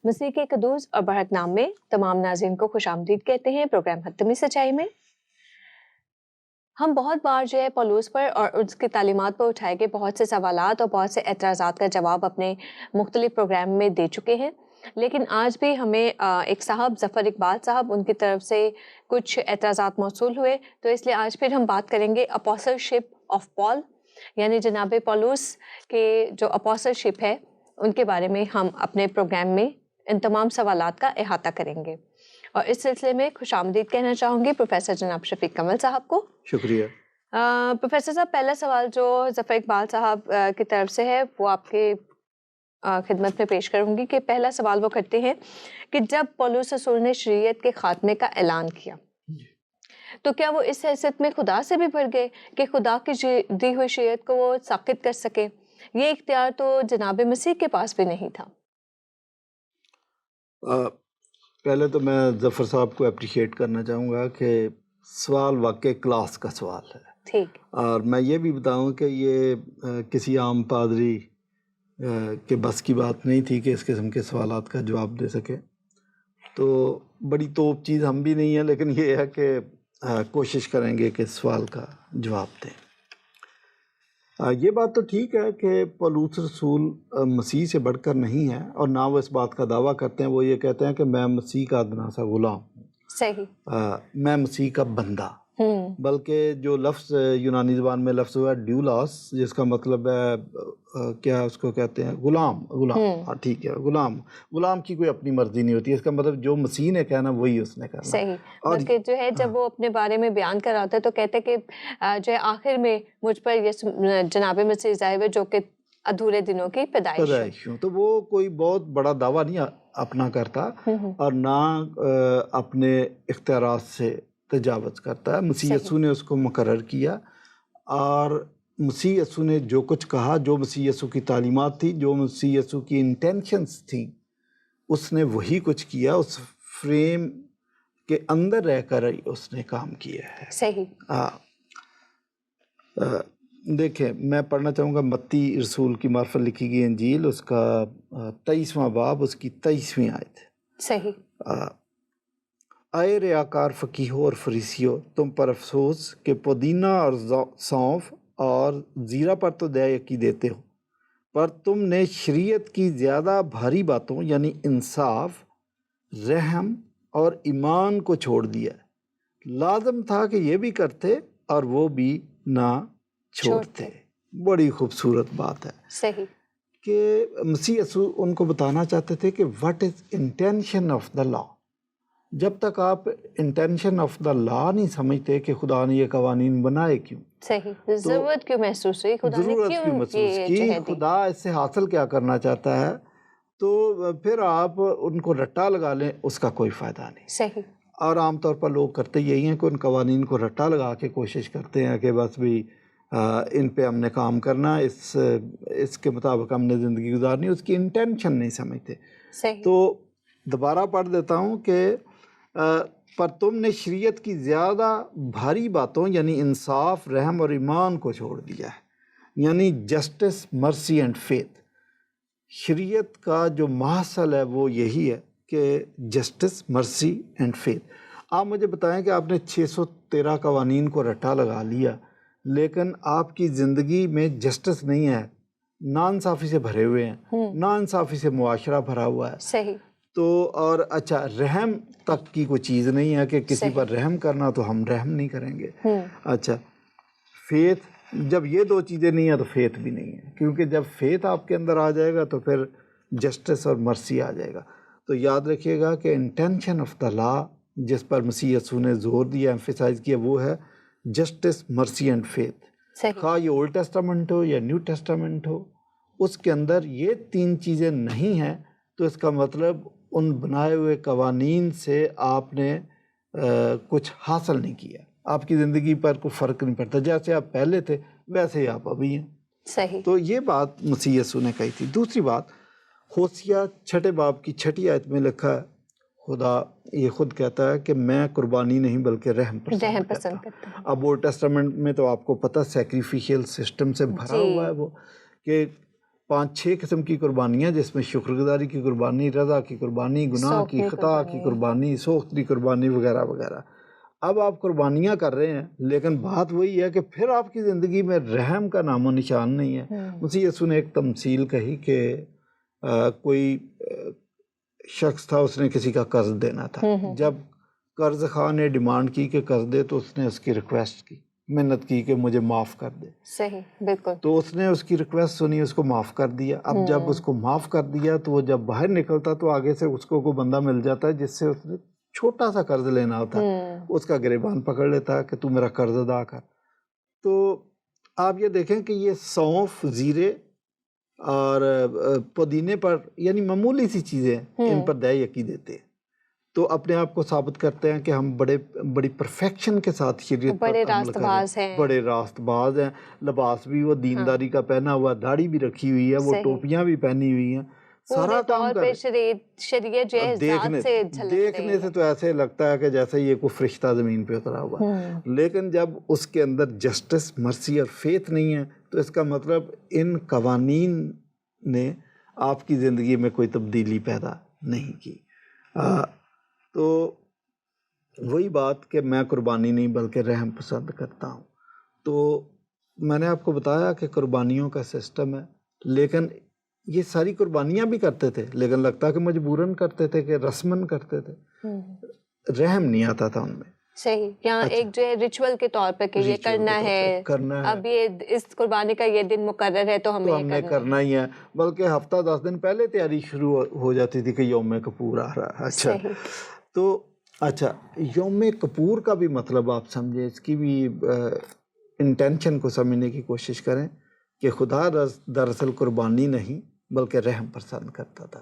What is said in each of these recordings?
مسیح کے قدوس اور برحق نام میں تمام ناظرین کو خوش آمدید کہتے ہیں پروگرام حتمی سچائی میں۔ ہم بہت بار جو ہے پولوس پر اور اس کی تعلیمات پر اٹھائے گئے بہت سے سوالات اور بہت سے اعتراضات کا جواب اپنے مختلف پروگرام میں دے چکے ہیں، لیکن آج بھی ہمیں ایک صاحب ظفر اقبال صاحب ان کی طرف سے کچھ اعتراضات موصول ہوئے، تو اس لیے آج پھر ہم بات کریں گے اپوسل شپ آف پال، یعنی جناب پولوس کے جو اپوسل شپ ہے ان کے بارے میں ہم اپنے پروگرام میں ان تمام سوالات کا احاطہ کریں گے۔ اور اس سلسلے میں خوش آمدید کہنا چاہوں گی پروفیسر جناب شفیق کمل صاحب کو۔ شکریہ۔ پروفیسر صاحب، پہلا سوال جو ظفر اقبال صاحب کی طرف سے ہے وہ آپ کے خدمت میں پیش کروں گی کہ پہلا سوال وہ کرتے ہیں کہ جب پولس رسول نے شریعت کے خاتمے کا اعلان کیا تو کیا وہ اس حیثیت میں خدا سے بھی بڑھ گئے کہ خدا کی دی ہوئی شریعت کو وہ ساقط کر سکے؟ یہ اختیار تو جناب مسیح کے پاس بھی نہیں تھا۔ پہلے تو میں ظفر صاحب کو اپریشیٹ کرنا چاہوں گا کہ سوال واقعی کلاس کا سوال ہے، ٹھیک، اور میں یہ بھی بتاؤں کہ یہ کسی عام پادری کے بس کی بات نہیں تھی کہ اس قسم کے سوالات کا جواب دے سکے، تو بڑی توپ چیز ہم بھی نہیں ہیں، لیکن یہ ہے کہ کوشش کریں گے کہ سوال کا جواب دیں۔ یہ بات تو ٹھیک ہے کہ پولس رسول مسیح سے بڑھ کر نہیں ہے، اور نہ وہ اس بات کا دعویٰ کرتے ہیں، وہ یہ کہتے ہیں کہ میں مسیح کا ادنا سا غلام ہوں، صحیح، میں مسیح کا بندہ، بلکہ جو لفظ یونانی زبان میں لفظ ہوا ہے ڈیولاس، جس کا مطلب ہے کیا اس کو کہتے ہیں، غلام۔ ہاں ٹھیک ہے، غلام کی کوئی اپنی مرضی نہیں ہوتی، اس کا مطلب جو مسیح نے کہنا وہی اس نے کرنا۔ صحیح، بلکہ جو ہے جب وہ اپنے بارے میں بیان کراتے تو کہتے کہ جو ہے آخر میں مجھ پر یہ جناب مسیح ظاہر ہوئے جو کہ ادھورے دنوں کی پیدائش ہوں۔ تو وہ کوئی بہت بڑا دعویٰ نہیں اپنا کرتا، اور نہ اپنے اختیارات سے تجاوز کرتا ہے۔ مسیح یسوع نے اس کو مقرر کیا، اور مسیح یسوع نے جو کچھ کہا، جو مسیح یسوع کی تعلیمات تھی، جو مسیح یسوع کی انٹینشنز تھیں، اس نے وہی کچھ کیا، اس فریم کے اندر رہ کر اس نے کام کیا ہے۔ صحیح۔ دیکھیں، میں پڑھنا چاہوں گا متی رسول کی معرفت لکھی گئی انجیل، اس کا 23واں باب، اس کی 23ویں آیت۔ صحیح۔ اے ریاکار فقیہو اور فریسیو، تم پر افسوس کہ پودینہ اور سونف اور زیرہ پر تو دیا یکی دیتے ہو، پر تم نے شریعت کی زیادہ بھاری باتوں یعنی انصاف، رحم اور ایمان کو چھوڑ دیا۔ لازم تھا کہ یہ بھی کرتے اور وہ بھی نہ چھوڑتے۔ بڑی خوبصورت بات ہے۔ صحیح، کہ مسیح یسوع ان کو بتانا چاہتے تھے کہ what is intention of the law۔ جب تک آپ انٹینشن آف دا لا نہیں سمجھتے کہ خدا نے یہ قوانین بنائے کیوں، صحیح، ضرورت کیوں محسوس ہوئی، خدا نے کیوں محسوس کی، خدا اس سے حاصل کیا کرنا چاہتا ہے، تو پھر آپ ان کو رٹا لگا لیں، اس کا کوئی فائدہ نہیں۔ صحیح۔ اور عام طور پر لوگ کرتے یہی ہیں کہ ان قوانین کو رٹا لگا کے کوشش کرتے ہیں کہ بس بھی ان پہ ہم نے کام کرنا، اس کے مطابق ہم نے زندگی گزارنی، اس کی انٹینشن نہیں سمجھتے۔ صحیح۔ تو دوبارہ پڑھ دیتا ہوں کہ پر تم نے شریعت کی زیادہ بھاری باتوں یعنی انصاف، رحم اور ایمان کو چھوڑ دیا ہے، یعنی جسٹس، مرسی اینڈ فیتھ۔ شریعت کا جو محصل ہے وہ یہی ہے کہ جسٹس، مرسی اینڈ فیتھ۔ آپ مجھے بتائیں کہ آپ نے 613 قوانین کو رٹا لگا لیا، لیکن آپ کی زندگی میں جسٹس نہیں ہے، ناانصافی سے بھرے ہوئے ہیں، ناانصافی سے معاشرہ بھرا ہوا ہے۔ صحیح۔ تو اور اچھا، رحم تک کی کوئی چیز نہیں ہے کہ کسی پر رحم کرنا، تو ہم رحم نہیں کریں گے۔ اچھا، فیتھ، جب یہ دو چیزیں نہیں ہیں تو فیتھ بھی نہیں ہے، کیونکہ جب فیتھ آپ کے اندر آ جائے گا تو پھر جسٹس اور مرسی آ جائے گا۔ تو یاد رکھیے گا کہ انٹینشن آف دا لا جس پر مسیح یسوع نے زور دیا، ایمفیسائز کیا، وہ ہے جسٹس، مرسی اینڈ فیتھ۔ خواہ یہ اولڈ ٹیسٹامنٹ ہو یا نیو ٹیسٹامنٹ ہو، اس کے اندر یہ تین چیزیں نہیں ہیں، تو اس کا مطلب ان بنائے ہوئے قوانین سے آپ نے کچھ حاصل نہیں کیا، آپ کی زندگی پر کوئی فرق نہیں پڑتا، جیسے آپ پہلے تھے ویسے ہی آپ ابھی ہیں۔ صحیح۔ تو یہ بات مسیح یسوع نے کہی تھی۔ دوسری بات، ہوسیہ 6 باب کی 6 آیت میں لکھا ہے، خدا یہ خود کہتا ہے کہ میں قربانی نہیں بلکہ رحم پسند کرتا ہوں۔ اب اولڈ ٹیسٹامنٹ میں تو آپ کو پتہ سیکریفیشل سسٹم سے بھرا ہوا ہے وہ، کہ 5-6 قسم کی قربانیاں، جس میں شکر گزاری کی قربانی، رضا کی قربانی، گناہ کی، خطا کی قربانی، سوخت کی قربانی وغیرہ وغیرہ۔ اب آپ قربانیاں کر رہے ہیں، لیکن بات وہی ہے کہ پھر آپ کی زندگی میں رحم کا نام و نشان نہیں ہے۔ مسیح یسوع نے ایک تمثیل کہی کہ کوئی شخص تھا، اس نے کسی کا قرض دینا تھا۔ جب قرض خواہ نے ڈیمانڈ کی کہ قرض دے، تو اس نے اس کی ریکویسٹ کی، محنت کی کہ مجھے معاف کر دے۔ صحیح، بالکل۔ تو اس نے اس کی ریکویسٹ سنی، اس کو معاف کر دیا۔ اب جب اس کو معاف کر دیا تو وہ جب باہر نکلتا تو آگے سے اس کو کوئی بندہ مل جاتا ہے جس سے اس نے چھوٹا سا قرض لینا ہوتا ہے، اس کا گریبان پکڑ لیتا ہے کہ تو میرا قرض ادا کر۔ تو آپ یہ دیکھیں کہ یہ سونف، زیرے اور پودینے پر، یعنی معمولی سی چیزیں ان پر دیا یقی دیتے ہیں، تو اپنے آپ کو ثابت کرتے ہیں کہ ہم بڑی پرفیکشن کے ساتھ شریعت پر عمل کر رہے ہیں، بڑے راست باز ہیں۔ لباس بھی وہ دینداری کا پہنا ہوا، داڑھی بھی رکھی ہوئی ہے، وہ ٹوپیاں بھی پہنی ہوئی ہیں، سارا کام کر شریعت جو ہے دیکھنے سے تو ایسے لگتا ہے کہ جیسے یہ کوئی فرشتہ زمین پہ اترا ہوا، لیکن جب اس کے اندر جسٹس، مرسی اور فیتھ نہیں ہے تو اس کا مطلب ان قوانین نے آپ کی زندگی میں کوئی تبدیلی پیدا نہیں کی۔ تو وہی بات کہ میں قربانی نہیں بلکہ رحم پسند کرتا ہوں۔ تو میں نے آپ کو بتایا کہ قربانیوں کا سسٹم ہے، لیکن یہ ساری قربانیاں بھی کرتے تھے، لیکن لگتا کہ مجبوراً کرتے تھے، کہ رسماً کرتے تھے، رحم نہیں آتا تھا ان میں۔ صحیح، یہاں ایک جو ہے ریچول کے طور پہ کہ یہ کرنا ہے، اب یہ اس قربانی کا یہ دن مقرر ہے تو ہمیں کرنا ہی ہے، بلکہ ہفتہ 10 دن پہلے تیاری شروع ہو جاتی تھی کہ یوم کپور آ رہا ہے۔ اچھا، تو اچھا، یوم کپور کا بھی مطلب آپ سمجھیں، اس کی بھی انٹینشن کو سمجھنے کی کوشش کریں کہ خدا دراصل قربانی نہیں بلکہ رحم پسند کرتا تھا۔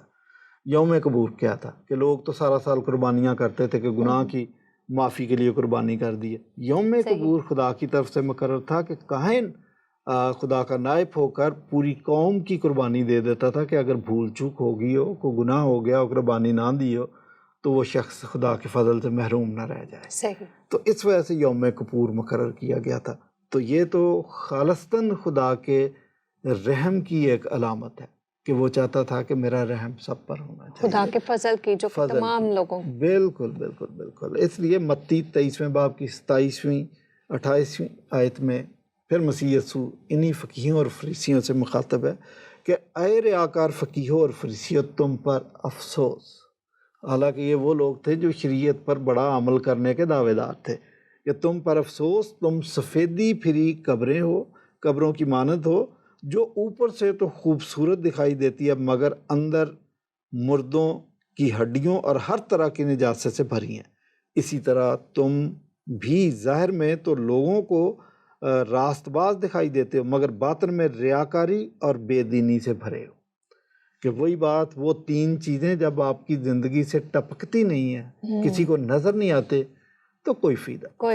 یوم کپور کیا تھا کہ لوگ تو سارا سال قربانیاں کرتے تھے کہ گناہ کی معافی کے لیے قربانی کر دی ہے۔ یوم کپور خدا کی طرف سے مقرر تھا کہ کاہن خدا کا نائب ہو کر پوری قوم کی قربانی دے دیتا تھا کہ اگر بھول چوک ہو گئی ہو، کوئی گناہ ہو گیا ہو، قربانی نہ دی ہو، تو وہ شخص خدا کے فضل سے محروم نہ رہ جائے۔ صحیح۔ تو اس وجہ سے یوم کپور مقرر کیا گیا تھا۔ تو یہ تو خالصتاً خدا کے رحم کی ایک علامت ہے کہ وہ چاہتا تھا کہ میرا رحم سب پر ہونا چاہیے، خدا کے فضل کی جو تمام لوگوں۔ بالکل بالکل بالکل۔ اس لیے متی 23ویں باب کی 27ویں 28ویں آیت میں پھر مسیح یسوع انہی فقیہوں اور فریسیوں سے مخاطب ہے کہ اے ریاکار فقیہوں اور فریسیوں، تم پر افسوس۔ حالانکہ یہ وہ لوگ تھے جو شریعت پر بڑا عمل کرنے کے دعوے دار تھے، کہ تم پر افسوس، تم سفیدی پھری قبریں ہو، قبروں کی مانند ہو، جو اوپر سے تو خوبصورت دکھائی دیتی ہے مگر اندر مردوں کی ہڈیوں اور ہر طرح کی نجاست سے بھری ہیں۔ اسی طرح تم بھی ظاہر میں تو لوگوں کو راست باز دکھائی دیتے ہو مگر باطن میں ریاکاری اور بے دینی سے بھرے ہو۔ کہ وہی بات، وہ 3 چیزیں جب آپ کی زندگی سے ٹپکتی نہیں ہیں، کسی کو نظر نہیں آتے، تو کوئی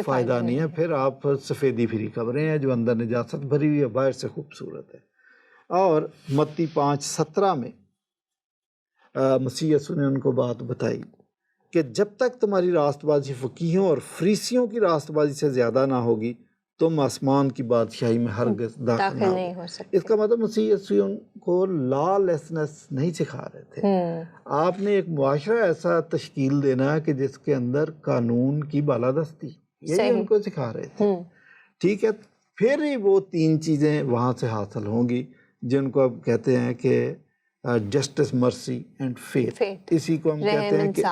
فائدہ نہیں ہے۔ پھر آپ سفیدی پھری قبریں ہیں جو اندر نجاست بھری ہوئی ہے، باہر سے خوبصورت ہے۔ اور متی 5:17 میں مسیح یسوع نے ان کو بات بتائی کہ جب تک تمہاری راست بازی فقیہوں اور فریسیوں کی راست بازی سے زیادہ نہ ہوگی، تم آسمان کی بادشاہی میں ہرگز داخل نہیں ہو سکتے۔ اس کا مطلب مسیح یسوع ان کو لا لیسنس نہیں سکھا رہے تھے۔ آپ نے ایک معاشرہ ایسا تشکیل دینا ہے کہ جس کے اندر قانون کی بالادستی، یہی ان کو سکھا رہے تھے۔ ٹھیک ہے، پھر ہی وہ 3 چیزیں وہاں سے حاصل ہوں گی جن کو اب کہتے ہیں کہ جسٹس، مرسی اینڈ فیتھ۔ اسی کو ہم کہتے ہیں کہ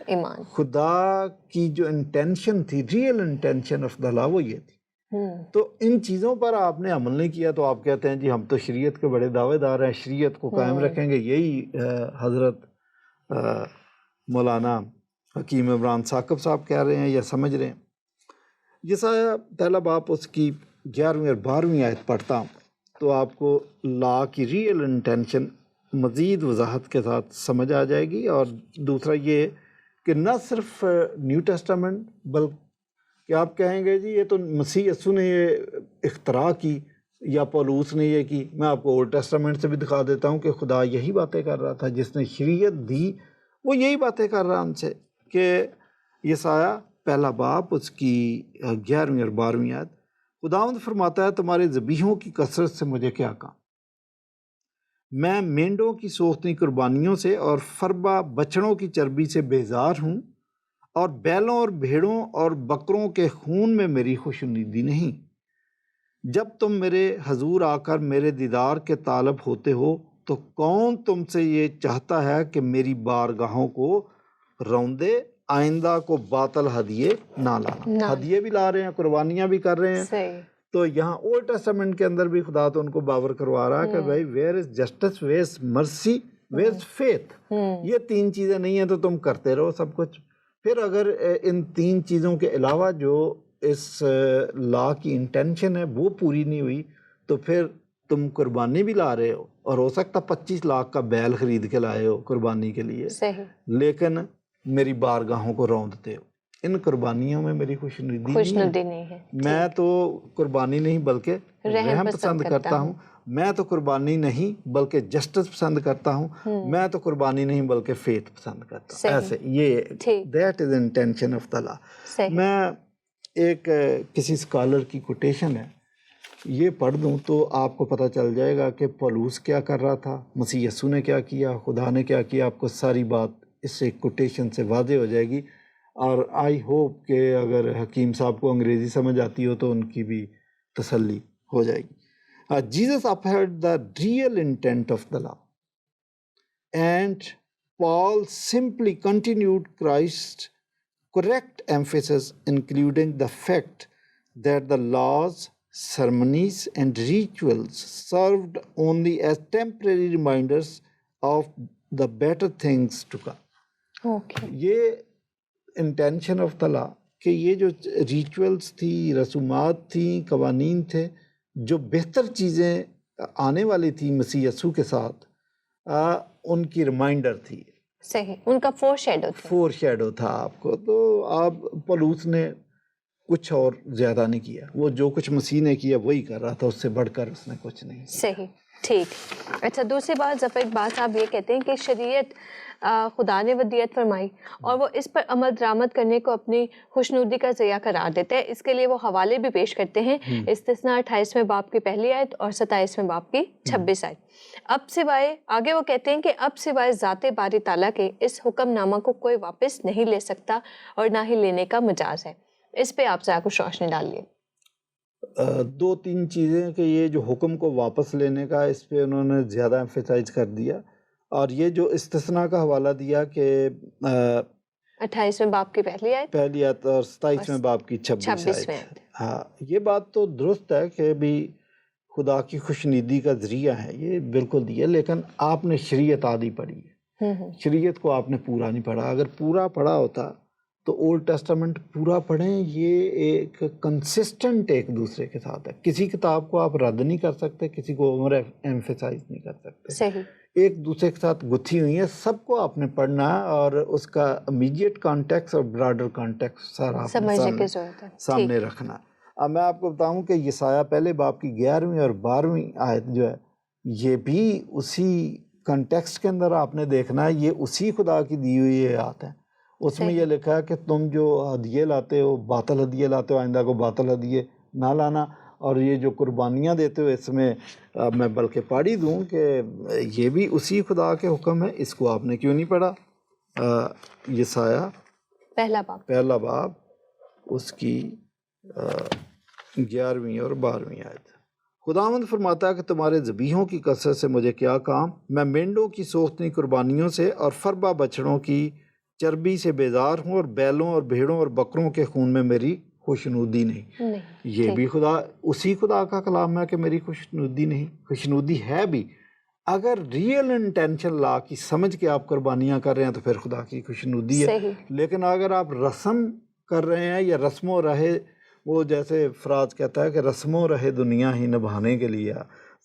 ایمان۔ خدا کی جو انٹینشن تھی، ریئل انٹینشن آف دا لا، وہ یہ تھی۔ تو ان چیزوں پر آپ نے عمل نہیں کیا تو آپ کہتے ہیں جی ہم تو شریعت کے بڑے دعوے دار ہیں، شریعت کو قائم رکھیں گے۔ یہی حضرت مولانا حکیم عمران ثاقب صاحب کہہ رہے ہیں یا سمجھ رہے ہیں۔ یسایہ پہلا باب اس کی 11ویں اور 12ویں آیت پڑھتا ہوں تو آپ کو لا کی ریئل انٹینشن مزید وضاحت کے ساتھ سمجھ آ جائے گی۔ اور دوسرا یہ کہ نہ صرف نیو ٹیسٹامنٹ بلکہ کہ آپ کہیں گے جی یہ تو مسیح یسوع نے یہ اختراع کی یا پولوس نے یہ کی۔ میں آپ کو اولڈ ٹیسٹامنٹ سے بھی دکھا دیتا ہوں کہ خدا یہی باتیں کر رہا تھا، جس نے شریعت دی وہ یہی باتیں کر رہا ہم سے۔ کہ یسایہ پہلا باب اس کی 11ویں اور 12ویں آیت، خداوند فرماتا ہے تمہارے ذبیحوں کی کثرت سے مجھے کیا کام، میں مینڈوں کی سوختنی قربانیوں سے اور فربا بچڑوں کی چربی سے بیزار ہوں، اور بیلوں اور بھیڑوں اور بکروں کے خون میں میری خوشنودی نہیں۔ جب تم میرے حضور آ کر میرے دیدار کے طالب ہوتے ہو تو کون تم سے یہ چاہتا ہے کہ میری بارگاہوں کو روندے؟ آئندہ کو باطل ہدیے نہ لانا۔ ہدیے بھی لا رہے ہیں، قربانیاں بھی کر رہے ہیں۔ تو یہاں اولڈ ٹیسٹامنٹ کے اندر بھی خدا تو ان کو باور کروا رہا ہے کہ بھائی where is justice, where is مرسی، ویئر از فیتھ۔ یہ تین چیزیں نہیں ہیں تو تم کرتے رہو سب کچھ۔ پھر اگر ان تین چیزوں کے علاوہ جو اس لا کی انٹینشن ہے وہ پوری نہیں ہوئی تو پھر تم قربانی بھی لا رہے ہو، اور ہو سکتا 25 لاکھ کا بیل خرید کے لائے ہو قربانی کے لیے، لیکن میری بارگاہوں کو روندتے ہو۔ ان قربانیوں میں میری خوشنودی نہیں ہے۔ میں تو قربانی نہیں بلکہ رحم پسند کرتا ہوں۔ میں تو قربانی نہیں بلکہ جسٹس پسند کرتا ہوں۔ میں تو قربانی نہیں بلکہ فیتھ پسند کرتا ہوں۔ ایسے یہ that is intention of the law. میں ایک کسی اسکالر کی کوٹیشن ہے، یہ پڑھ دوں تو آپ کو پتہ چل جائے گا کہ پولوس کیا کر رہا تھا، مسیح یسوع نے کیا کیا، خدا نے کیا کیا۔ آپ کو ساری بات اس ایک کوٹیشن سے واضح ہو جائے گی، اور آئی ہوپ کہ اگر حکیم صاحب کو انگریزی سمجھ آتی ہو تو ان کی بھی تسلی ہو جائے گی۔ Jesus upheld the real intent of the law, and Paul simply continued Christ's correct emphasis, including the fact that the laws, ceremonies, and rituals served only as temporary reminders of the better things to come. یہ intention of the law کہ یہ جو rituals تھی، رسومات تھیں، قوانین تھے، جو بہتر چیزیں آنے والی تھی مسیح یسوع کے ساتھ، ان کی ریمائنڈر تھی۔ صحیح، ان کا فور شیڈو تھا آپ کو۔ تو آپ پولوس نے کچھ اور زیادہ نہیں کیا، وہ جو کچھ مسیح نے کیا وہی کر رہا تھا، اس سے بڑھ کر اس نے کچھ نہیں کیا۔ صحیح، ٹھیک۔ اچھا، دوسری بات ظفر اقبال صاحب یہ کہتے ہیں کہ شریعت خدا نے ودیت فرمائی اور وہ اس پر عمل درآمد کرنے کو اپنی خوشنودی کا ذریعہ قرار دیتے ہیں۔ اس کے لیے وہ حوالے بھی پیش کرتے ہیں، استثناء 28ویں باب کی پہلی آیت اور 27ویں باب کی 26 آیت۔ اب سوائے، آگے وہ کہتے ہیں کہ اب سوائے ذات باری تعالیٰ کے اس حکم نامہ کو کوئی واپس نہیں لے سکتا اور نہ ہی لینے کا مجاز ہے۔ اس پہ آپ ذرا کچھ روشنی ڈالیے۔ دو تین چیزیں کہ یہ جو حکم کو واپس لینے کا، اس پہ انہوں نے زیادہ ایمفیسائز کر دیا، اور یہ جو استثناء کا حوالہ دیا کہ 28ویں باب کی پہلی آیت اور 27ویں باب کی 26 آیت۔ ہاں، یہ بات تو درست ہے کہ بھی خدا کی خوشنودی کا ذریعہ ہے، یہ بالکل دیا، لیکن آپ نے شریعت آدھی پڑھی ہے، شریعت کو آپ نے پورا نہیں پڑھا۔ اگر پورا پڑھا ہوتا تو اولڈ ٹیسٹامنٹ پورا پڑھیں، یہ ایک کنسسٹنٹ ایک دوسرے کے ساتھ ہے۔ کسی کتاب کو آپ رد نہیں کر سکتے، کسی کو اوور ایمفیسائز نہیں کر سکتے، صحیح، ایک دوسرے کے ساتھ گتھی ہوئی ہیں، سب کو آپ نے پڑھنا ہے، اور اس کا امیڈیٹ کانٹیکس اور براڈر کانٹیکس سارا سامنے رکھنا۔ اب میں آپ کو بتاؤں کہ یسایہ پہلے باب کی 11ویں اور 12ویں آیت جو ہے، یہ بھی اسی کنٹیکسٹ کے اندر آپ نے دیکھنا ہے، یہ اسی خدا کی دی ہوئی آیات ہیں۔ اس میں یہ لکھا ہے کہ تم جو ہدیے لاتے ہو، باطل ہدیے لاتے ہو، آئندہ کو باطل ہدیے نہ لانا، اور یہ جو قربانیاں دیتے ہو، اس میں میں بلکہ پڑھ ہی دوں کہ یہ بھی اسی خدا کے حکم ہے، اس کو آپ نے کیوں نہیں پڑھا؟ یسایہ پہلا باب اس کی 11ویں اور 12ویں آیت۔ خداوند فرماتا ہے کہ تمہارے ذبیحوں کی کثرت سے مجھے کیا کام؟ میں مینڈوں کی سوختنی قربانیوں سے اور فربا بچڑوں کی چربی سے بیزار ہوں، اور بیلوں اور بھیڑوں اور بکروں کے خون میں میری خوشنودی نہیں۔ یہ بھی اسی خدا کا کلام ہے کہ میری خوشنودی نہیں۔ خوشنودی ہے بھی، اگر ریئل انٹینشن لا کی سمجھ کے آپ قربانیاں کر رہے ہیں تو پھر خدا کی خوشنودی ہے۔ لیکن اگر آپ رسم کر رہے ہیں یا رسم و رہے، وہ جیسے فراز کہتا ہے کہ رسم و رہے دنیا ہی نبھانے کے لیے،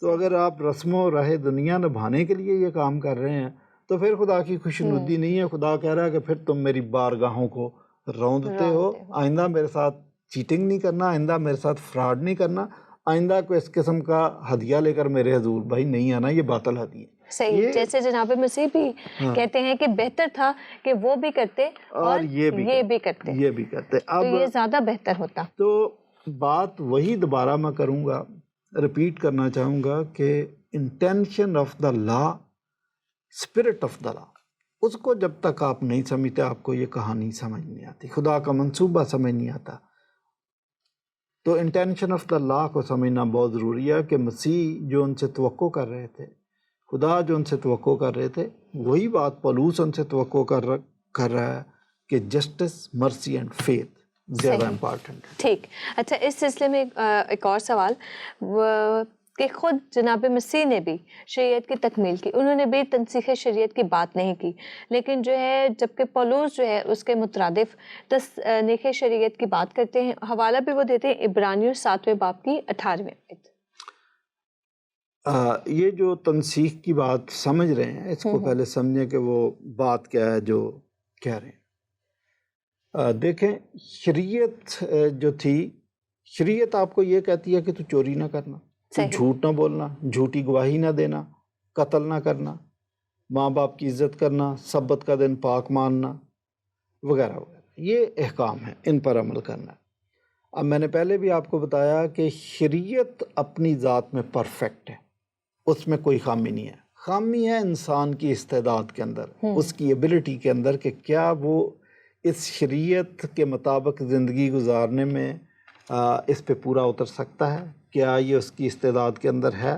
تو اگر آپ رسم و رہے دنیا نبھانے کے لیے یہ کام کر رہے ہیں تو پھر خدا کی خوشنودی نہیں ہے۔ خدا کہہ رہا ہے کہ پھر تم میری بارگاہوں کو روندتے ہو، آئندہ میرے ساتھ چیٹنگ نہیں کرنا، آئندہ میرے ساتھ فراڈ نہیں کرنا، آئندہ کو اس قسم کا ہدیہ لے کر میرے حضور بھائی نہیں آنا، یہ باطل ہدیہ۔ صحیح، جیسے جناب مسیح بھی کہتے ہیں کہ بہتر تھا کہ وہ بھی کرتے اور یہ بھی کرتے، اب یہ زیادہ بہتر ہوتا۔ تو بات وہی دوبارہ میں کروں گا ریپیٹ کرنا چاہوں گا کہ intention of the law, spirit of the law, اس کو جب تک آپ نہیں سمجھتے آپ کو یہ کہانی سمجھ نہیں آتی، خدا کا منصوبہ سمجھ نہیں آتا. تو انٹینشن آف دا لا کو سمجھنا بہت ضروری ہے کہ مسیح جو ان سے توقع کر رہے تھے، خدا جو ان سے توقع کر رہے تھے، وہی بات پولوس ان سے توقع کر رہا ہے کہ جسٹس، مرسی اینڈ فیتھ زیادہ امپارٹنٹ ہے. ٹھیک. اچھا، اس سلسلے میں ایک اور سوال کہ خود جناب مسیح نے بھی شریعت کی تکمیل کی، انہوں نے بھی تنسیخ شریعت کی بات نہیں کی، لیکن جو ہے جبکہ پولوس جو ہے اس کے مترادف تنسیخ شریعت کی بات کرتے ہیں. حوالہ بھی وہ دیتے ہیں عبرانیوں 7ویں باب کی 18ویں آیت. یہ جو تنسیخ کی بات سمجھ رہے ہیں، اس کو پہلے سمجھیں کہ وہ بات کیا ہے جو کہہ رہے ہیں. دیکھیں، شریعت جو تھی، شریعت آپ کو یہ کہتی ہے کہ تو چوری نہ کرنا، جھوٹ نہ بولنا، جھوٹی گواہی نہ دینا، قتل نہ کرنا، ماں باپ کی عزت کرنا، سبت کا دن پاک ماننا، وغیرہ وغیرہ. یہ احکام ہیں، ان پر عمل کرنا ہے. اب میں نے پہلے بھی آپ کو بتایا کہ شریعت اپنی ذات میں پرفیکٹ ہے، اس میں کوئی خامی نہیں ہے. خامی ہے انسان کی استعداد کے اندر، اس کی ایبلٹی کے اندر کہ کیا وہ اس شریعت کے مطابق زندگی گزارنے میں اس پہ پورا اتر سکتا ہے. کیا یہ اس کی استعداد کے اندر ہے؟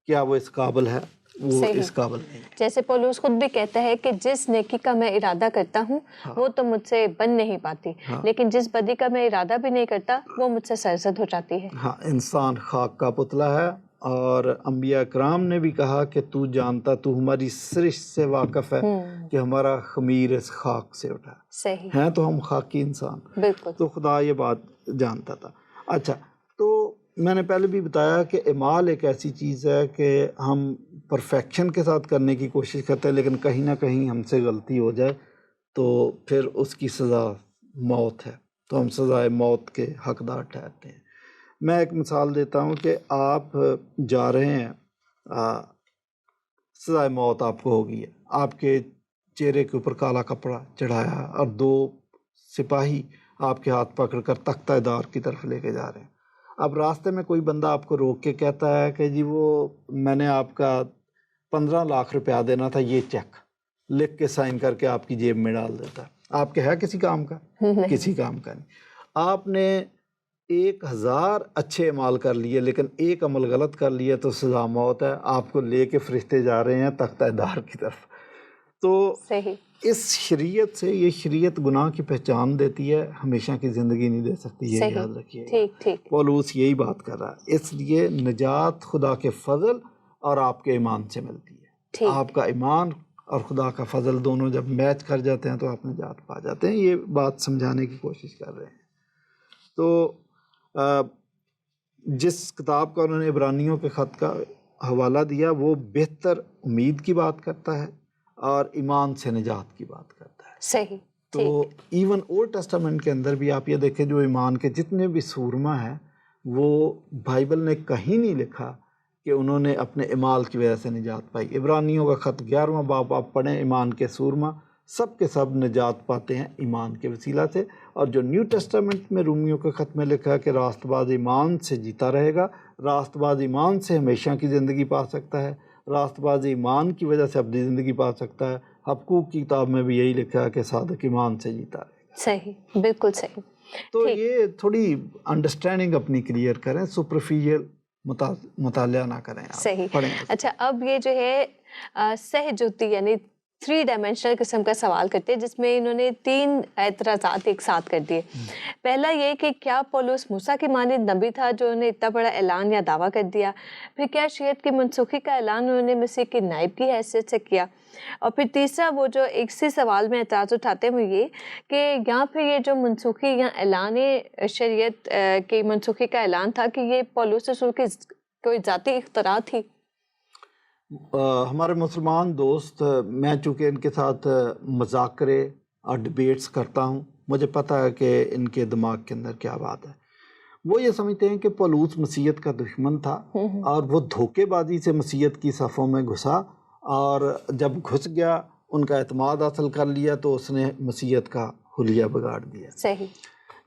کیا وہ اس قابل ہے؟ وہ اس قابل نہیں. جیسے پولوس خود بھی کہتا ہے کہ جس نیکی کا میں ارادہ کرتا ہوں وہ تو مجھ سے بن نہیں پاتی، لیکن جس بدی کا میں ارادہ بھی نہیں کرتا وہ مجھ سے سرزد ہو جاتی ہے. ہاں، انسان خاک کا پتلا ہے، اور انبیاء کرام نے بھی کہا کہ تو جانتا، تو ہماری سرشت سے واقف ہے کہ ہمارا خمیر اس خاک سے اٹھا. صحیح ہیں تو ہم خاکی انسان. بالکل. تو خدا یہ بات جانتا تھا. اچھا، تو میں نے پہلے بھی بتایا کہ اعمال ایک ایسی چیز ہے کہ ہم پرفیکشن کے ساتھ کرنے کی کوشش کرتے ہیں، لیکن کہیں نہ کہیں ہم سے غلطی ہو جائے تو پھر اس کی سزا موت ہے، تو ہم سزائے موت کے حقدار ٹھہرتے ہیں. میں ایک مثال دیتا ہوں کہ آپ جا رہے ہیں، سزائے موت آپ کو ہوگی ہے، آپ کے چہرے کے اوپر کالا کپڑا چڑھایا اور 2 سپاہی آپ کے ہاتھ پکڑ کر تختہ دار کی طرف لے کے جا رہے ہیں. اب راستے میں کوئی بندہ آپ کو روک کے کہتا ہے کہ جی وہ میں نے آپ کا 15 لاکھ روپیہ دینا تھا، یہ چیک لکھ کے سائن کر کے آپ کی جیب میں ڈال دیتا ہے. آپ کے ہے کسی کام کا؟ کسی کام کا نہیں. آپ نے 1000 اچھے اعمال کر لیے لیکن ایک عمل غلط کر لیا تو سزا موت ہے. آپ کو لے کے فرشتے جا رہے ہیں تختہ دار کی طرف. تو اس شریعت سے، یہ شریعت گناہ کی پہچان دیتی ہے، ہمیشہ کی زندگی نہیں دے سکتی، یہ یاد رکھیے. پولوس یہی بات کر رہا ہے. اس لیے نجات خدا کے فضل اور آپ کے ایمان سے ملتی ہے. آپ کا ایمان اور خدا کا فضل دونوں جب میچ کر جاتے ہیں تو آپ نجات پا جاتے ہیں. یہ بات سمجھانے کی کوشش کر رہے ہیں. تو جس کتاب کا انہوں نے عبرانیوں کے خط کا حوالہ دیا وہ بہتر امید کی بات کرتا ہے اور ایمان سے نجات کی بات کرتا ہے. صحیح. تو ایون اولڈ ٹیسٹامنٹ کے اندر بھی آپ یہ دیکھیں، جو ایمان کے جتنے بھی سورما ہیں وہ بائبل نے کہیں نہیں لکھا کہ انہوں نے اپنے اعمال کی وجہ سے نجات پائی. عبرانیوں کا خط 11واں باب آپ پڑھیں، ایمان کے سورما سب کے سب نجات پاتے ہیں ایمان کے وسیلہ سے. اور جو نیو ٹیسٹامنٹ میں رومیوں کے خط میں لکھا ہے کہ راست باز ایمان سے جیتا رہے گا، راست باز ایمان سے ہمیشہ کی زندگی پا سکتا ہے، راست باز ایمان کی وجہ سے اپنی زندگی پا سکتا ہے. حبقوق کی کتاب میں بھی یہی لکھا ہے کہ صادق ایمان سے جیتا رہے گا. صحیح، بالکل صحیح. تو یہ تھوڑی انڈرسٹینڈنگ اپنی کلیئر کریں، سپرفیشل مطالعہ نہ کریں. صحیح. اچھا، اب یہ جو ہے سہجوتی یعنی 3 ڈائمینشنل قسم کا سوال کرتے ہیں، جس میں انہوں نے 3 اعتراضات ایک ساتھ کر دیے. پہلا یہ کہ کیا پولس موسیٰ کی مانند نبی تھا جو انہیں اتنا بڑا اعلان یا دعویٰ کر دیا؟ پھر کیا شریعت کی منسوخی کا اعلان انہوں نے مسیح کے نائب کی حیثیت سے کیا؟ اور پھر تیسرا وہ جو ایک سی سوال میں اعتراض اٹھاتے ہیں وہ یہ کہ یہاں پہ یہ جو منسوخی یا اعلان شریعت کی منسوخی کا اعلان تھا کہ یہ پولس رسول کی کوئی ذاتی اختراع تھی. ہمارے مسلمان دوست، میں چونکہ ان کے ساتھ مذاکرے اور ڈبیٹس کرتا ہوں، مجھے پتہ ہے کہ ان کے دماغ کے اندر کیا بات ہے. وہ یہ سمجھتے ہیں کہ پولوس مسیحیت کا دشمن تھا اور وہ دھوکے بازی سے مسیحیت کی صفوں میں گھسا، اور جب گھس گیا ان کا اعتماد حاصل کر لیا تو اس نے مسیحیت کا حلیہ بگاڑ دیا. صحیح.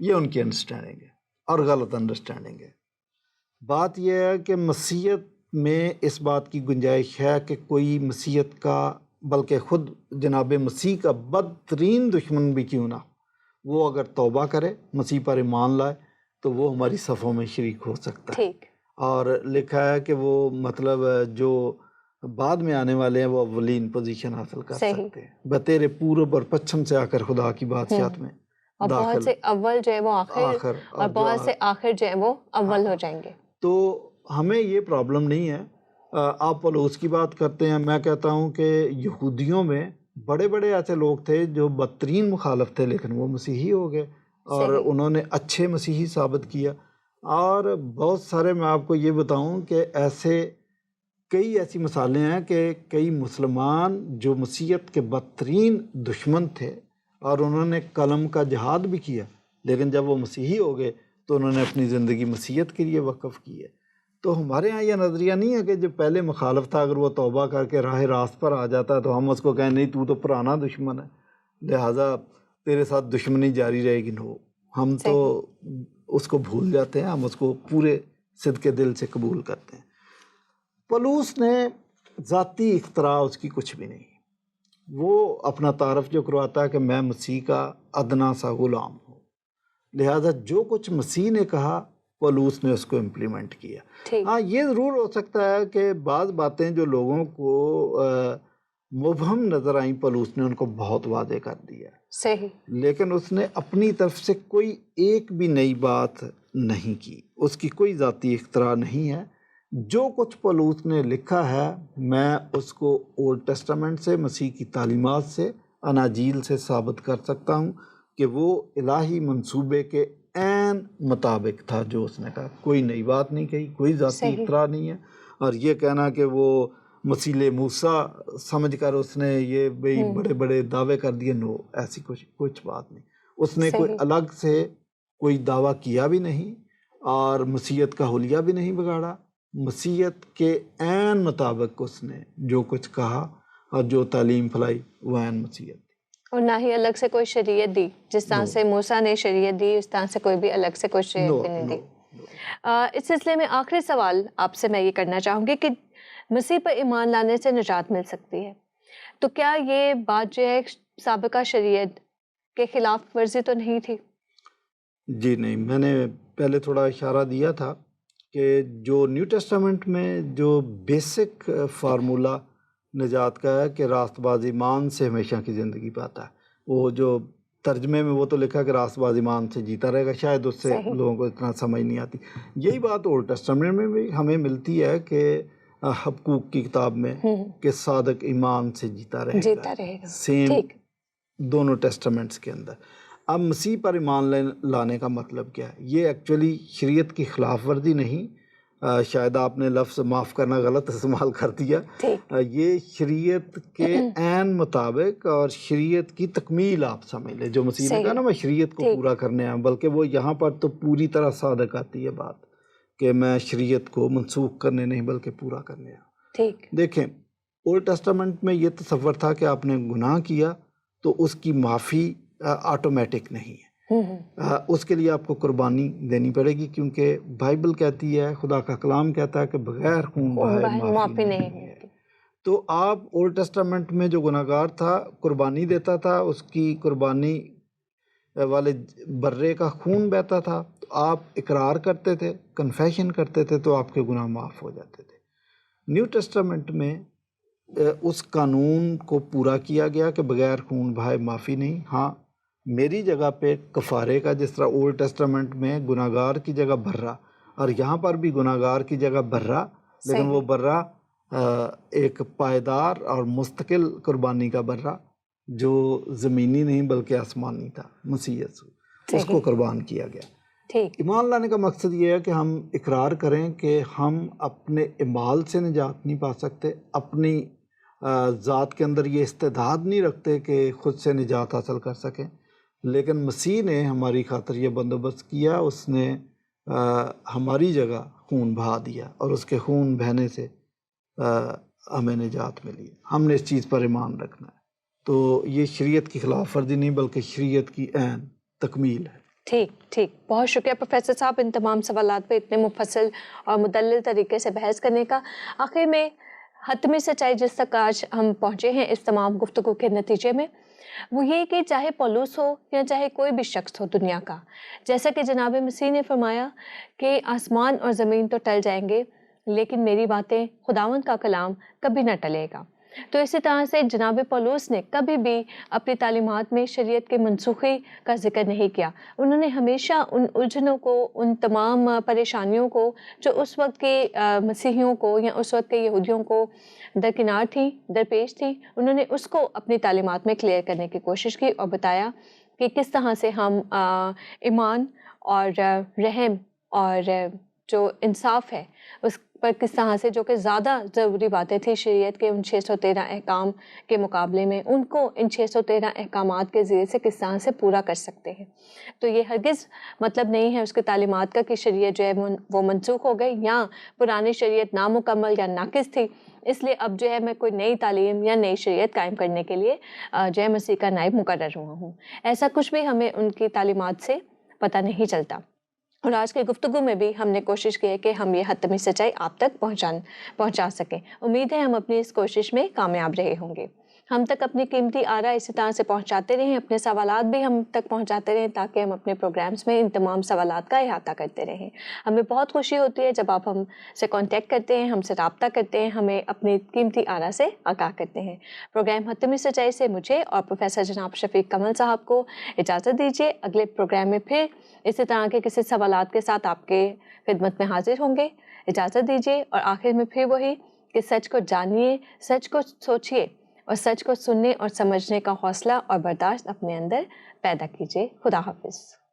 یہ ان کی انڈرسٹینڈنگ ہے اور غلط انڈرسٹینڈنگ ہے. بات یہ ہے کہ مسیحیت میں اس بات کی گنجائش ہے کہ کوئی مسیحیت کا بلکہ خود جناب مسیح کا بدترین دشمن بھی کیوں نہ وہ اگر توبہ کرے مسیح پر ایمان لائے تو وہ ہماری صفوں میں شریک ہو سکتا ہے. ٹھیک. اور لکھا ہے کہ وہ مطلب جو بعد میں آنے والے ہیں وہ اولین پوزیشن حاصل کر سکتے ہیں. بتیرے پورب اور پچھم سے آ کر خدا کی بادشاہت میں اور بہت سے اول جو ہے وہ آخر اور بہت سے آخر جو ہے وہ اول ہو جائیں گے. تو ہمیں یہ پرابلم نہیں ہے. آپ پولس کی بات کرتے ہیں، میں کہتا ہوں کہ یہودیوں میں بڑے بڑے ایسے لوگ تھے جو بدترین مخالف تھے لیکن وہ مسیحی ہو گئے اور انہوں نے اچھے مسیحی ثابت کیا. اور بہت سارے میں آپ کو یہ بتاؤں کہ کئی ایسی مثالیں ہیں کہ کئی مسلمان جو مسیحیت کے بدترین دشمن تھے اور انہوں نے قلم کا جہاد بھی کیا لیکن جب وہ مسیحی ہو گئے تو انہوں نے اپنی زندگی مسیحیت کے لیے وقف کی ہے. تو ہمارے ہاں یہ نظریہ نہیں ہے کہ جو پہلے مخالف تھا اگر وہ توبہ کر کے راہ راست پر آ جاتا ہے تو ہم اس کو کہیں نہیں تو پرانا دشمن ہے لہٰذا تیرے ساتھ دشمنی جاری رہے گی. نو، ہم تو اس کو بھول جاتے ہیں، ہم اس کو پورے صدق دل سے قبول کرتے ہیں. پولس نے ذاتی اختراع اس کی کچھ بھی نہیں. وہ اپنا تعارف جو کرواتا ہے کہ میں مسیح کا ادنا سا غلام ہوں، لہٰذا جو کچھ مسیح نے کہا پولس نے اس کو امپلیمنٹ کیا. ہاں یہ ضرور ہو سکتا ہے کہ بعض باتیں جو لوگوں کو مبہم نظر آئیں پولس نے ان کو بہت واضح کر دیا صحیح، لیکن اس نے اپنی طرف سے کوئی ایک بھی نئی بات نہیں کی. اس کی کوئی ذاتی اختراع نہیں ہے. جو کچھ پولس نے لکھا ہے میں اس کو اولڈ ٹیسٹامنٹ سے، مسیح کی تعلیمات سے، اناجیل سے ثابت کر سکتا ہوں کہ وہ الہی منصوبے کے عین مطابق تھا جو اس نے کہا. کوئی نئی بات نہیں کہی، کوئی ذاتی اختراع نہیں ہے. اور یہ کہنا کہ وہ مسیل موسیٰ سمجھ کر اس نے یہ بڑے بڑے دعوے کر دیے، نو، ایسی کچھ بات نہیں. اس نے کوئی الگ سے کوئی دعویٰ کیا بھی نہیں اور مسیحیت کا حلیہ بھی نہیں بگاڑا. مسیحیت کے عین مطابق اس نے جو کچھ کہا اور جو تعلیم پھیلائی وہ عین مسیحیت تھی. اور نہ ہی الگ سے کوئی شریعت دی. جس طرح سے موسیٰ نے شریعت دی اس طرح سے کوئی بھی الگ سے کوئی شریعت بھی نہیں دی. اس سلسلے میں آخری سوال آپ سے میں یہ کرنا چاہوں گی کہ مسیح پر ایمان لانے سے نجات مل سکتی ہے، تو کیا یہ بات جو ہے سابقہ شریعت کے خلاف ورزی تو نہیں تھی؟ جی نہیں، میں نے پہلے تھوڑا اشارہ دیا تھا کہ جو نیو ٹیسٹامنٹ میں جو بیسک فارمولہ نجات کا ہے کہ راست باز ایمان سے ہمیشہ کی زندگی پاتا ہے. وہ جو ترجمے میں وہ تو لکھا کہ راست باز ایمان سے جیتا رہے گا، شاید اس سے لوگوں کو اتنا سمجھ نہیں آتی. یہی بات اولڈ ٹیسٹامنٹ میں بھی ہمیں ملتی ہے کہ حبقوق کی کتاب میں کہ صادق ایمان سے جیتا رہے گا. سیم دونوں ٹیسٹامنٹس کے اندر. اب مسیح پر ایمان لانے کا مطلب کیا ہے؟ یہ ایکچولی شریعت کی خلاف ورزی نہیں، شاید آپ نے لفظ معاف کرنا غلط استعمال کر دیا. یہ شریعت کے عین مطابق اور شریعت کی تکمیل آپ سمجھ لیں. جو مسیح نے کہا نا میں شریعت کو پورا کرنے آیا، بلکہ وہ یہاں پر تو پوری طرح صادق آتی ہے بات کہ میں شریعت کو منسوخ کرنے نہیں بلکہ پورا کرنے آیا. دیکھیں اولڈ ٹیسٹامنٹ میں یہ تصور تھا کہ آپ نے گناہ کیا تو اس کی معافی آٹومیٹک نہیں ہے. اس کے لیے آپ کو قربانی دینی پڑے گی، کیونکہ بائبل کہتی ہے، خدا کا کلام کہتا ہے کہ بغیر خون بہائے معافی نہیں ہے. تو آپ اولڈ ٹیسٹامنٹ میں جو گناہ گار تھا قربانی دیتا تھا، اس کی قربانی والے برے کا خون بہتا تھا، تو آپ اقرار کرتے تھے، کنفیشن کرتے تھے تو آپ کے گناہ معاف ہو جاتے تھے. نیو ٹیسٹامنٹ میں اس قانون کو پورا کیا گیا کہ بغیر خون بہائے معافی نہیں. ہاں میری جگہ پہ کفارے کا، جس طرح اولڈ ٹیسٹامنٹ میں گناہ گار کی جگہ برا اور یہاں پر بھی گناہ گار کی جگہ برا، لیکن وہ برا ایک پائیدار اور مستقل قربانی کا برا جو زمینی نہیں بلکہ آسمانی تھا، مسیح یسوع، اس کو قربان کیا گیا. ایمان لانے کا مقصد یہ ہے کہ ہم اقرار کریں کہ ہم اپنے اعمال سے نجات نہیں پا سکتے، اپنی ذات کے اندر یہ استعداد نہیں رکھتے کہ خود سے نجات حاصل کر سکیں، لیکن مسیح نے ہماری خاطر یہ بندوبست کیا. اس نے ہماری جگہ خون بہا دیا اور اس کے خون بہنے سے ہمیں نجات ملی. ہم نے اس چیز پر ایمان رکھنا ہے. تو یہ شریعت کی خلاف ورزی نہیں بلکہ شریعت کی عین تکمیل ہے. ٹھیک ٹھیک، بہت شکریہ پروفیسر صاحب ان تمام سوالات پہ اتنے مفصل اور مدلل طریقے سے بحث کرنے کا۔ آخر میں حتمی سچائی جس تک آج ہم پہنچے ہیں اس تمام گفتگو کے نتیجے میں، وہ یہ کہ چاہے پولوس ہو یا چاہے کوئی بھی شخص ہو دنیا کا، جیسا کہ جناب مسیح نے فرمایا کہ آسمان اور زمین تو ٹل جائیں گے لیکن میری باتیں، خداوند کا کلام کبھی نہ ٹلے گا۔ تو اسی طرح سے جناب پولوس نے کبھی بھی اپنی تعلیمات میں شریعت کے منسوخی کا ذکر نہیں کیا۔ انہوں نے ہمیشہ ان الجھنوں کو، ان تمام پریشانیوں کو جو اس وقت کے مسیحیوں کو یا اس وقت کے یہودیوں کو درکنار تھیں، درپیش تھیں، انہوں نے اس کو اپنی تعلیمات میں کلیئر کرنے کی کوشش کی اور بتایا کہ کس طرح سے ہم ایمان اور رحم اور جو انصاف ہے اس پر کس طرح سے، جو کہ زیادہ ضروری باتیں تھیں شریعت کے ان 613 احکام کے مقابلے میں، ان کو ان 613 احکامات کے ذریعے سے کس طرح سے پورا کر سکتے ہیں۔ تو یہ ہرگز مطلب نہیں ہے اس کی تعلیمات کا کہ شریعت جو ہے وہ منسوخ ہو گئی یا پرانی شریعت نامکمل یا ناقص تھی، اس لیے اب جو ہے میں کوئی نئی تعلیم یا نئی شریعت قائم کرنے کے لیے جو ہے مسیح کا نائب مقرر ہوا ہوں۔ ایسا کچھ بھی ہمیں ان کی تعلیمات سے پتہ نہیں چلتا۔ اور آج کے گفتگو میں بھی ہم نے کوشش کی ہے کہ ہم یہ حتمی سچائی آپ تک پہنچا سکیں۔ امید ہے ہم اپنی اس کوشش میں کامیاب رہے ہوں گے۔ ہم تک اپنی قیمتی آرا اسی طرح سے پہنچاتے رہیں، اپنے سوالات بھی ہم تک پہنچاتے رہیں تاکہ ہم اپنے پروگرامز میں ان تمام سوالات کا احاطہ کرتے رہیں۔ ہمیں بہت خوشی ہوتی ہے جب آپ ہم سے کانٹیکٹ کرتے ہیں، ہم سے رابطہ کرتے ہیں، ہمیں اپنی قیمتی آرا سے آگاہ کرتے ہیں۔ پروگرام حتمی سچائی سے مجھے اور پروفیسر جناب شفیق کمل صاحب کو اجازت دیجیے۔ اگلے پروگرام میں پھر اسی طرح کے کسی سوالات کے ساتھ آپ کے خدمت میں حاضر ہوں گے۔ اجازت دیجیے اور آخر میں پھر وہی کہ سچ کو جانیے، سچ کو سوچیے اور سچ کو سننے اور سمجھنے کا حوصلہ اور برداشت اپنے اندر پیدا کیجیے۔ خدا حافظ۔